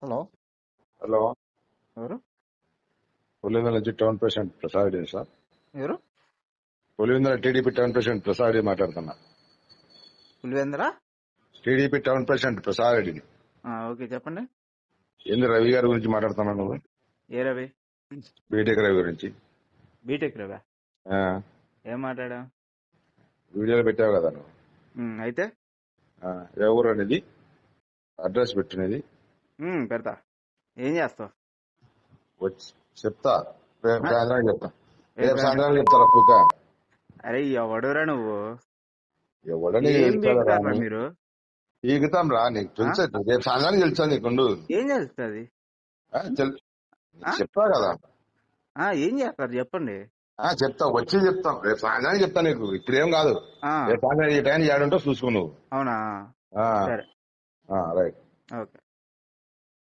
Hello, hello, ఎవరు? పులివెందుల నుంచి town president Prasad Reddy sir. ఎవరు? Pulivendula TDP town president Prasad Reddy మాట్లాడుతున్నా. Pulivendula? TDP town president Prasad రెడ్డిని. ఓకే, చెప్పండి. ఏంది రవి గారి గురించి మాట్లాడుతున్నావు నువ్వు? ఏ రవి? బీటెక్ రవి గురించి. బీటెక్ రవి? ఆ, ఏం మాట్లాడా? వీడియోలో పెట్టావు కదా నువ్వు. అయితే ఏ ఊరు అనేది అడ్రస్ పెట్టినది పెడతా. ఏం చేస్తావు? వచ్చి చెప్తా. రేపు సాయంత్రానికి చెప్తా. రేపు రేపు సాయంత్రానికి చెప్తారా పూక? అరే ఎవడురా నువ్వు? ఎవడని ఏం బీగుతారా మీరు? ఈగుతాం రా, నీకు తెలుసా? రేపు సాయంత్రానికి తెలుసా నీకుండు? ఏం చేస్తుంది? చెప్తా కదా. ఏం చేస్తారు చెప్పండి. చెప్తా, వచ్చి చెప్తాం. రేపు సాయంత్రానికి చెప్తా నీకు, ఇప్పుడేం కాదు. రేపు సాయంత్రం ఈ టైం ఏడుంటో చూసుకో నువ్వు. అవునా? సరే, రైట్. ఓకే.